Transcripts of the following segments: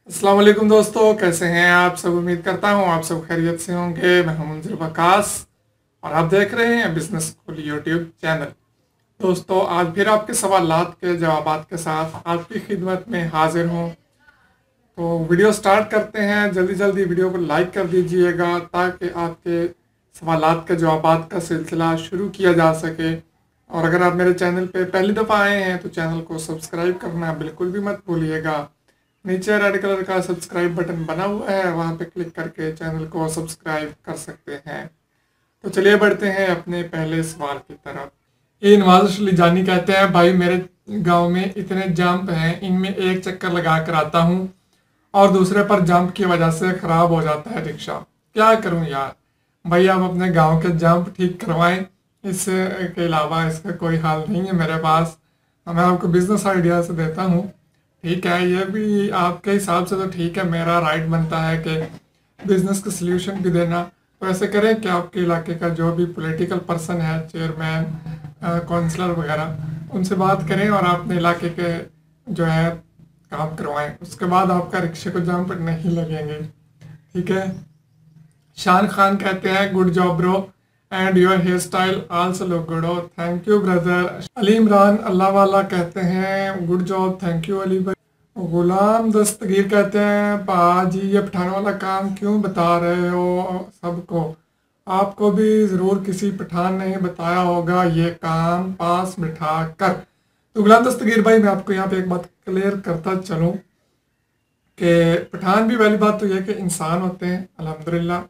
अस्सलाम वालेकुम दोस्तों, कैसे हैं आप सब। उम्मीद करता हूँ आप सब खैरियत से होंगे। मैं हूं मंजर वकास और आप देख रहे हैं बिजनेस स्कूल यूट्यूब चैनल। दोस्तों, आज फिर आपके सवालात के जवाबात के साथ आपकी खिदमत में हाजिर हूँ। तो वीडियो स्टार्ट करते हैं। जल्दी जल्दी वीडियो को लाइक कर दीजिएगा ताकि आपके सवालात के जवाबात का सिलसिला शुरू किया जा सके। और अगर आप मेरे चैनल पे पहली दफ़ा आए हैं तो चैनल को सब्सक्राइब करना बिल्कुल भी मत भूलिएगा। नीचे रेड कलर का सब्सक्राइब बटन बना हुआ है, वहाँ पे क्लिक करके चैनल को सब्सक्राइब कर सकते हैं। तो चलिए बढ़ते हैं अपने पहले सवाल की तरफ। ये नवाज अली जानी कहते हैं, भाई मेरे गांव में इतने जंप हैं, इनमें एक चक्कर लगा कर आता हूँ और दूसरे पर जंप की वजह से खराब हो जाता है रिक्शा। क्या करूँ यार। भाई आप अपने गांव के जंप ठीक करवाएं, इससे के अलावा इसका कोई हल नहीं है मेरे पास। मैं आपको बिजनेस आइडिया से देता हूँ। ठीक है, ये भी आपके हिसाब से तो ठीक है, मेरा राइट बनता है कि बिजनेस का सल्यूशन भी देना। तो ऐसे करें कि आपके इलाके का जो भी पॉलिटिकल पर्सन है, चेयरमैन, काउंसलर वगैरह, उनसे बात करें और अपने इलाके के जो है काम करवाएं। उसके बाद आपका रिक्शे को जंप नहीं लगेंगे। ठीक है। शान खान कहते हैं, good job bro and your hair style also look good. और thank you brother. Ali Imran Allah वाला कहते हैं, good job, thank you Ali भाई। गुलाम दस्तगीर कहते हैं, पाजी ये पठान वाला काम क्यों बता रहे हो सबको, आपको भी जरूर किसी पठान ने बताया होगा ये काम पास बिठा कर। तो गुलाम दस्तगीर भाई, मैं आपको यहाँ पे एक बात क्लियर करता चलूँ कि पठान भी, पहली बात तो यह कि इंसान होते हैं अल्हम्दुलिल्लाह,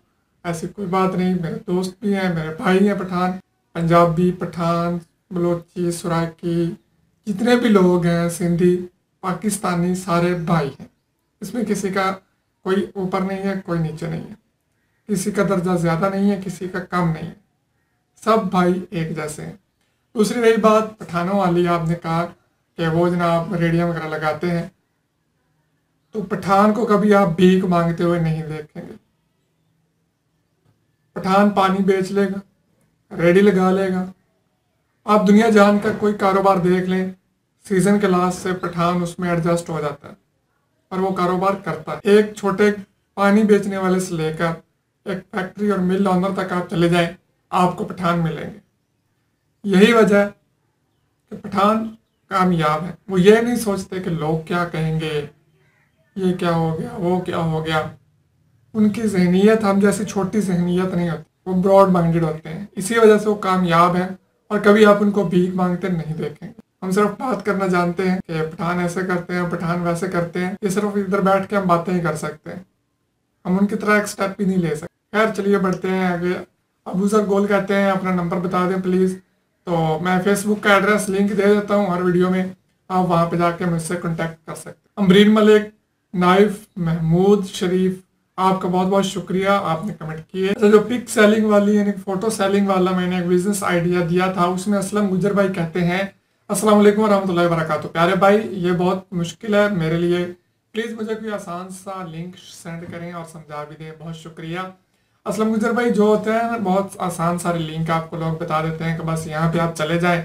ऐसी कोई बात नहीं। मेरे दोस्त भी हैं, मेरे भाई हैं पठान, पंजाबी पठान, बलोची, सुराकी, जितने भी लोग हैं, सिंधी, पाकिस्तानी, सारे भाई हैं। इसमें किसी का कोई ऊपर नहीं है, कोई नीचे नहीं है, किसी का दर्जा ज़्यादा नहीं है, किसी का कम नहीं है, सब भाई एक जैसे हैं। दूसरी रही बात पठानों वाली, आपने कहा कि वो जनाब रेडियम वगैरह लगाते हैं, तो पठान को कभी आप भीख मांगते हुए नहीं देखेंगे। पठान पानी बेच लेगा, रेडी लगा लेगा। आप दुनिया जान का कोई कारोबार देख लें, सीजन के लास्ट से पठान उसमें एडजस्ट हो जाता है और वो कारोबार करता है। एक छोटे पानी बेचने वाले से लेकर एक फैक्ट्री और मिल ओनर तक आप चले जाएं, आपको पठान मिलेंगे। यही वजह है कि पठान कामयाब है। वो ये नहीं सोचते कि लोग क्या कहेंगे, ये क्या हो गया, वो क्या हो गया। उनकी जहनीत हम जैसी छोटी जहनीत नहीं होती, वो ब्रॉड माइंडेड होते हैं। इसी वजह से वो कामयाब हैं और कभी आप उनको भीख मांगते नहीं देखेंगे। हम सिर्फ बात करना जानते हैं कि पठान ऐसे करते हैं, पठान वैसे करते हैं। ये सिर्फ इधर बैठ के हम बातें ही कर सकते हैं, हम उनकी तरह एक स्टेप भी नहीं ले सकते। खैर चलिए बढ़ते हैं आगे। अबू सर गोल कहते हैं, अपना नंबर बता दें प्लीज़। तो मैं फेसबुक का एड्रेस लिंक दे देता हूँ हर वीडियो में, आप वहाँ पे जाके मुझसे कॉन्टैक्ट कर सकते हैं। अमरीन मलिक, नाइफ, महमूद शरीफ, आपका बहुत बहुत शुक्रिया, आपने कमेंट किए। तो जो पिक सेलिंग वाली यानी फोटो सेलिंग वाला मैंने एक बिजनेस आइडिया दिया था, उसमें असलम गुजर भाई कहते हैं, अस्सलाम वालेकुम रहमतुल्लाहि व बरकातहू। प्यारे भाई, ये बहुत मुश्किल है मेरे लिए, प्लीज़ मुझे कोई आसान सा लिंक सेंड करें और समझा भी दें, बहुत शुक्रिया। असलम गुजर भाई, जो होते हैं ना, बहुत आसान सारे लिंक आपको लोग बता देते हैं कि बस यहाँ पे आप चले जाएं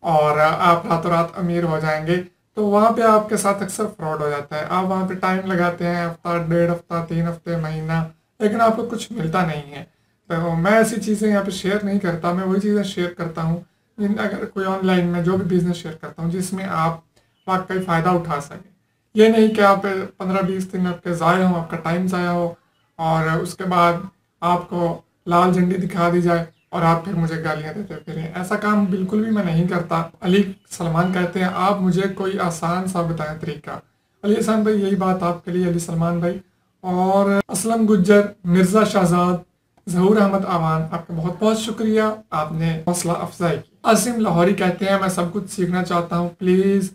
और आप रातों रात अमीर हो जाएंगे। तो वहाँ पे आपके साथ अक्सर फ्रॉड हो जाता है। आप वहाँ पे टाइम लगाते हैं, हफ्ता, डेढ़ हफ्ता, 3 हफ्ते, महीना, लेकिन आपको कुछ मिलता नहीं है। तो मैं ऐसी चीज़ें यहाँ पे शेयर नहीं करता। मैं वही चीज़ें शेयर करता हूँ जिन, अगर कोई ऑनलाइन में जो भी बिजनेस शेयर करता हूँ जिसमें आप वाकई फ़ायदा उठा सकें। ये नहीं कि आप 15-20 दिन आपके ज़ाया हो, आपका टाइम ज़ाया हो और उसके बाद आपको लाल झंडी दिखा दी जाए और आप फिर मुझे गालियां देते फिरें। ऐसा काम बिल्कुल भी मैं नहीं करता। अली सलमान कहते हैं, आप मुझे कोई आसान सा बताएं तरीका। अली हसन भाई, यही बात आपके लिए अली सलमान भाई। और असलम गुज्जर, मिर्ज़ा शहजाद, जहूर अहमद आवान, आपका बहुत बहुत शुक्रिया, आपने हौसला अफजाई की। आसिम लाहौरी कहते हैं, मैं सब कुछ सीखना चाहता हूँ, प्लीज़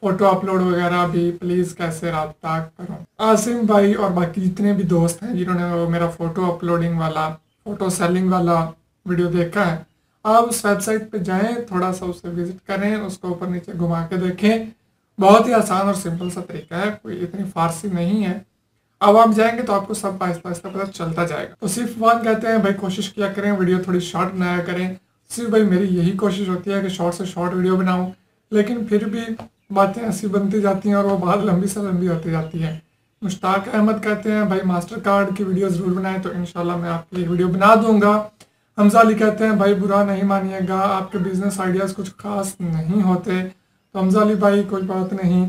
फोटो अपलोड वगैरह भी प्लीज़ कैसे रब्ता करूँ। आसिम भाई और बाकी जितने भी दोस्त हैं जिन्होंने मेरा फ़ोटो अपलोडिंग वाला, फ़ोटो सेलिंग वाला वीडियो देखा है, आप उस वेबसाइट पे जाएं, थोड़ा सा उसे विजिट करें, उसको ऊपर नीचे घुमा के देखें। बहुत ही आसान और सिंपल सा तरीका है, कोई इतनी फारसी नहीं है। अब आप जाएंगे तो आपको सब आहिस्ता आहिस्ता पता चलता जाएगा। तो सिर्फ वन कहते हैं, भाई कोशिश किया करें वीडियो थोड़ी शॉर्ट बनाया करें। सिर्फ भाई मेरी यही कोशिश होती है कि शॉर्ट से शॉर्ट वीडियो बनाऊँ, लेकिन फिर भी बातें ऐसी बनती जाती हैं और वो बात लंबी से लंबी होती जाती है। मुश्ताक अहमद कहते हैं भाई मास्टर कार्ड की वीडियो ज़रूर बनाएं, तो इंशाल्लाह मैं आपके लिए वीडियो बना दूंगा। हमजा अली कहते हैं भाई बुरा नहीं मानिएगा, आपके बिजनेस आइडियाज़ कुछ खास नहीं होते। तो हमजा अली भाई कोई बात नहीं,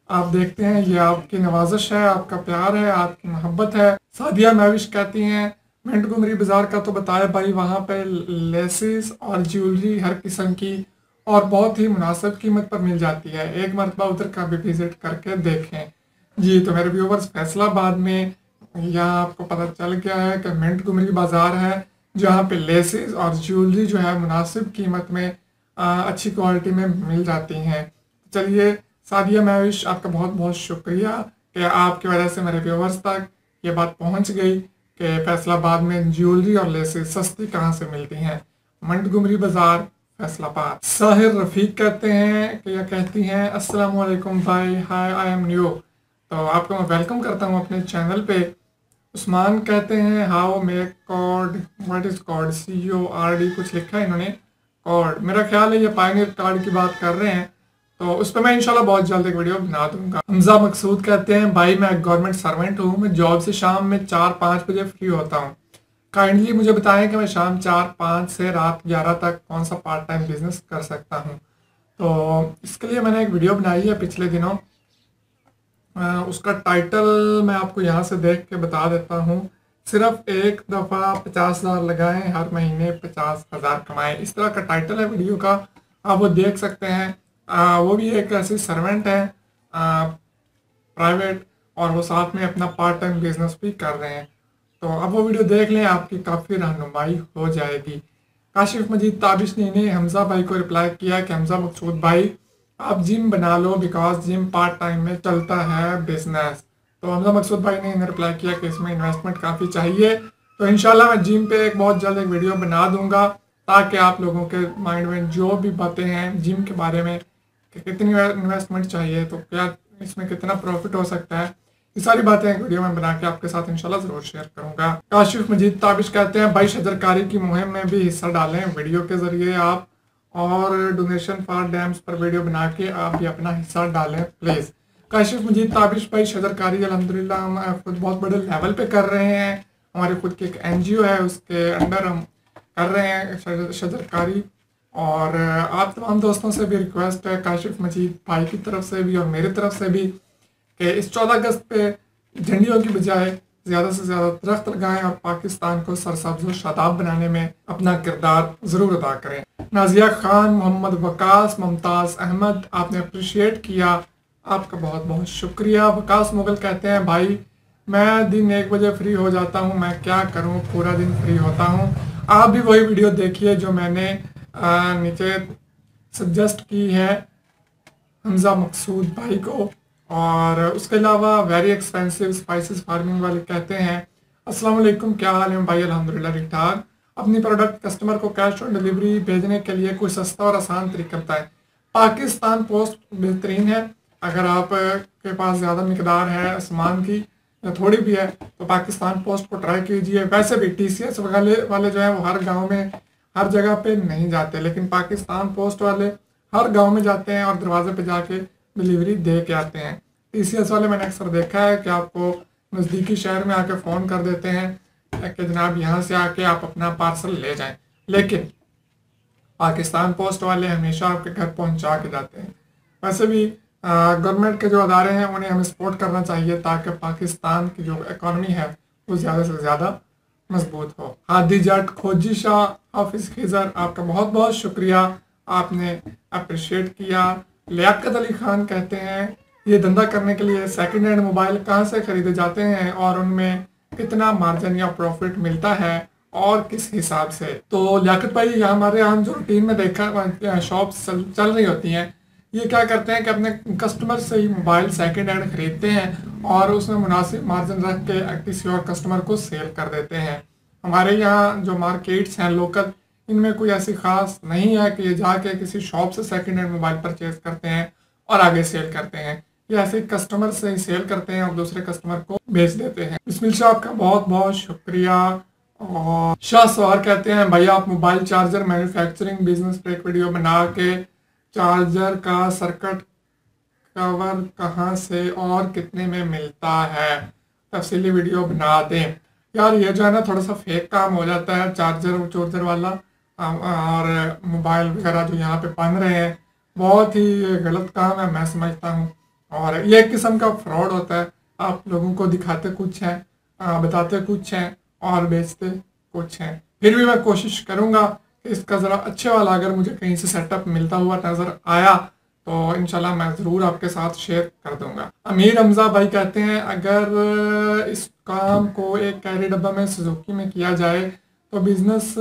आप देखते हैं ये आपकी नवाजिश है, आपका प्यार है, आपकी मोहब्बत है। सादिया मैविश कहती हैं मिंट गुमरी बाज़ार का तो बताया भाई, वहाँ पे लेसेस और ज्वेलरी हर किस्म की और बहुत ही मुनासिब कीमत पर मिल जाती है, एक मरतबा उधर का भी विजिट करके देखें। जी तो मेरे व्यूवर्स, फैसलाबाद में यहाँ आपको पता चल गया है कि मिंट गुमरी बाज़ार है, जहाँ पे लेसेस और ज्वेलरी जो है मुनासिब कीमत में अच्छी क्वालिटी में मिल जाती हैं। चलिए सादिया मैविश, आपका बहुत बहुत शुक्रिया कि आपकी वजह से मेरे व्यूवर्स तक ये बात पहुंच गई कि फैसलाबाद में ज्वेलरी और लेसेस सस्ती कहाँ से मिलती हैं। मंटगुमरी बाजार, फैसलाबाद। साहिर रफीक कहते हैं कि या कहती हैं अस्सलाम वालेकुम भाई, हाय आई एम न्यू, तो आपको मैं वेलकम करता हूँ अपने चैनल पे। उस्मान कहते हैं how make cord, what is cord, CORD कुछ लिखा है इन्होंने, कॉर्ड। मेरा ख्याल है ये पायनियर कार्ड की बात कर रहे हैं, तो उस पर मैं इंशाल्लाह बहुत जल्द एक वीडियो बना दूंगा। हमजा मकसूद कहते हैं भाई मैं गवर्नमेंट सर्वेंट हूँ, मैं जॉब से शाम में 4-5 बजे फ्री होता हूँ, काइंडली मुझे बताएं कि मैं शाम 4-5 से रात 11 तक कौन सा पार्ट टाइम बिजनेस कर सकता हूँ। तो इसके लिए मैंने एक वीडियो बनाई है पिछले दिनों, उसका टाइटल मैं आपको यहाँ से देख के बता देता हूँ। सिर्फ एक दफ़ा 50,000 लगाएं, हर महीने 50,000 कमाएं, इस तरह का टाइटल है वीडियो का, आप वो देख सकते हैं। वो भी एक ऐसी सर्वेंट है प्राइवेट, और वो साथ में अपना पार्ट टाइम बिजनेस भी कर रहे हैं। तो अब वो वीडियो देख लें, आपकी काफ़ी रहनुमाई हो जाएगी। काशिफ मजीद ताबिश ने हमजा भाई को रिप्लाई किया कि हमजा मकसूद भाई आप जिम बना लो, बिकॉज जिम पार्ट टाइम में चलता है बिजनेस। तो हमजा मकसूद भाई ने रिप्लाई किया कि इसमें इन्वेस्टमेंट काफ़ी चाहिए, तो इंशाल्लाह मैं जिम पे एक बहुत जल्द एक वीडियो बना दूंगा, ताकि आप लोगों के माइंड में जो भी बातें हैं जिम के बारे में कि कितनी इन्वेस्टमेंट चाहिए, तो क्या इसमें कितना प्रॉफिट हो सकता है, ये सारी बातें एक वीडियो में बना के आपके साथ इंशाल्लाह जरूर शेयर करूंगा। काशिफ मजीद ताबिश कहते हैं भाई शजरकारी की मुहिम में भी हिस्सा डालें, वीडियो के जरिए आप, और डोनेशन फॉर डैम्स पर वीडियो बना के आप भी अपना हिस्सा डालें प्लीज़। काशिफ मजीद ताबिश भाई शजरकारी अल्हम्दुलिल्लाह हम खुद बहुत बड़े लेवल पे कर रहे हैं, हमारी खुद की एक NGO है, उसके अंडर हम कर रहे हैं शजरकारी। और आप तमाम दोस्तों से भी रिक्वेस्ट है, काशिफ मजीद भाई की तरफ से भी और मेरी तरफ से भी, कि इस 14 अगस्त पे झंडियों की बजाय ज़्यादा से ज़्यादा दरख्त लगाएं और पाकिस्तान को सरसब्ज और शादाब बनाने में अपना किरदार ज़रूर अदा करें। नाजिया खान, मोहम्मद वकास, मुमताज़ अहमद, आपने अप्रिशिएट किया, आपका बहुत बहुत शुक्रिया। वकास मुगल कहते हैं भाई मैं दिन 1 बजे फ्री हो जाता हूँ, मैं क्या करूँ, पूरा दिन फ्री होता हूँ। आप भी वही वीडियो देखिए जो मैंने नीचे सजेस्ट की है हमजा मकसूद भाई को। और उसके अलावा वेरी एक्सपेंसिव स्पाइसेस फार्मिंग वाले कहते हैं अस्सलाम वालेकुम, क्या हाल है भाई, अल्हम्दुलिल्लाह ठीक ठाक। अपनी प्रोडक्ट कस्टमर को कैश ऑन डिलीवरी भेजने के लिए कोई सस्ता और आसान तरीका बताएं। पाकिस्तान पोस्ट बेहतरीन है, अगर आप के पास ज़्यादा मिकदार है सामान की या थोड़ी भी है तो पाकिस्तान पोस्ट को ट्राई कीजिए। वैसे भी TCS वाले जो है वो हर गाँव में हर जगह पे नहीं जाते, लेकिन पाकिस्तान पोस्ट वाले हर गांव में जाते हैं और दरवाजे पे जाके डिलीवरी दे के आते हैं। TCS वाले मैंने अक्सर देखा है कि आपको नज़दीकी शहर में आके फ़ोन कर देते हैं कि जनाब यहाँ से आके आप अपना पार्सल ले जाएं, लेकिन पाकिस्तान पोस्ट वाले हमेशा आपके घर पहुँचा के जाते हैं। वैसे भी गवर्नमेंट के जो अदारे हैं उन्हें हमें सपोर्ट करना चाहिए, ताकि पाकिस्तान की जो इकॉनमी है वो ज़्यादा से ज़्यादा मजबूत हो। हादी जट, खोजी शाह, हाफिज खिजर, आपका बहुत बहुत शुक्रिया, आपने अप्रिशिएट किया। लियाकत अली खान कहते हैं ये धंधा करने के लिए सेकंड हैंड मोबाइल कहाँ से खरीदे जाते हैं और उनमें कितना मार्जिन या प्रॉफिट मिलता है और किस हिसाब से। तो लियाकत भाई, यहाँ हमारे यहाँ जो रूटीन में देखा शॉप्स चल रही होती हैं, ये क्या करते हैं कि अपने कस्टमर से ही मोबाइल सेकंड हैंड खरीदते हैं और उसमें मुनासिब मार्जिन रख के किसी और कस्टमर को सेल कर देते हैं। हमारे यहाँ जो मार्केट्स हैं लोकल, इनमें कोई ऐसी खास नहीं है कि ये जाके किसी शॉप से सेकंड हैंड मोबाइल परचेज करते हैं और आगे सेल करते हैं, ये ऐसे कस्टमर से ही सेल करते हैं और दूसरे कस्टमर को बेच देते हैं। बिस्मिल शाह, आपका बहुत बहुत शुक्रिया। और शाह सवार कहते हैं भाई आप मोबाइल चार्जर मैन्युफैक्चरिंग बिजनेस पर एक वीडियो बना के चार्जर का सर्किट कवर कहाँ से और कितने में मिलता है, तफसीली वीडियो बना दें। यार ये जो है ना थोड़ा सा फेक काम हो जाता है, चार्जर वाला और मोबाइल वगैरह जो यहाँ पे बन रहे हैं, बहुत ही गलत काम है मैं समझता हूँ। और ये एक किस्म का फ्रॉड होता है, आप लोगों को दिखाते कुछ हैं, बताते कुछ हैं और बेचते कुछ हैं। फिर भी मैं कोशिश करूँगा कि इसका ज़रा अच्छे वाला अगर मुझे कहीं से सेटअप मिलता हुआ नज़र आया तो इंशाल्लाह मैं ज़रूर आपके साथ शेयर कर दूंगा। अमीर हमजा भाई कहते हैं अगर इस काम को एक कैरी डब्बा में सुजुकी में किया जाए तो बिजनेस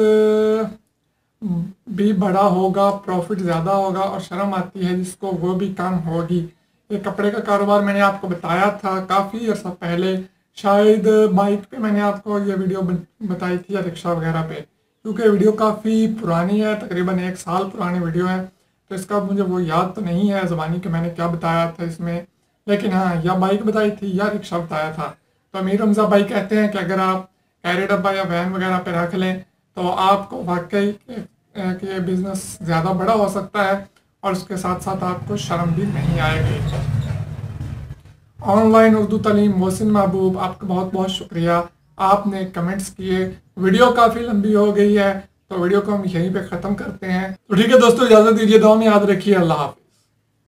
भी बड़ा होगा, प्रॉफिट ज़्यादा होगा और शर्म आती है जिसको वो भी कम होगी। ये कपड़े का कारोबार मैंने आपको बताया था काफ़ी अर्सा पहले, शायद बाइक पे मैंने आपको ये वीडियो बताई थी या रिक्शा वगैरह पे, क्योंकि वीडियो काफ़ी पुरानी है, तकरीबन 1 साल पुरानी वीडियो है, तो इसका मुझे वो याद तो नहीं है ज़बानी कि मैंने क्या बताया था इसमें, लेकिन हाँ या बाइक बताई थी या रिक्शा बताया था। तो अमीर हमजा भाई कहते हैं कि अगर आप कैरी डब्बा या वैन वगैरह पे रख लें तो आपको वाकई कि बिज़नेस ज़्यादा बड़ा हो सकता है और उसके साथ साथ आपको शर्म भी नहीं आएगी। ऑनलाइन उर्दू तालीम मोहसिन महबूब, आपका बहुत बहुत शुक्रिया, आपने कमेंट्स किए। वीडियो काफ़ी लंबी हो गई है तो वीडियो को हम यहीं पे ख़त्म करते हैं। तो ठीक है दोस्तों, इजाज़त दीजिए, दुआ में याद रखिए, अल्लाह हाफ़िज़।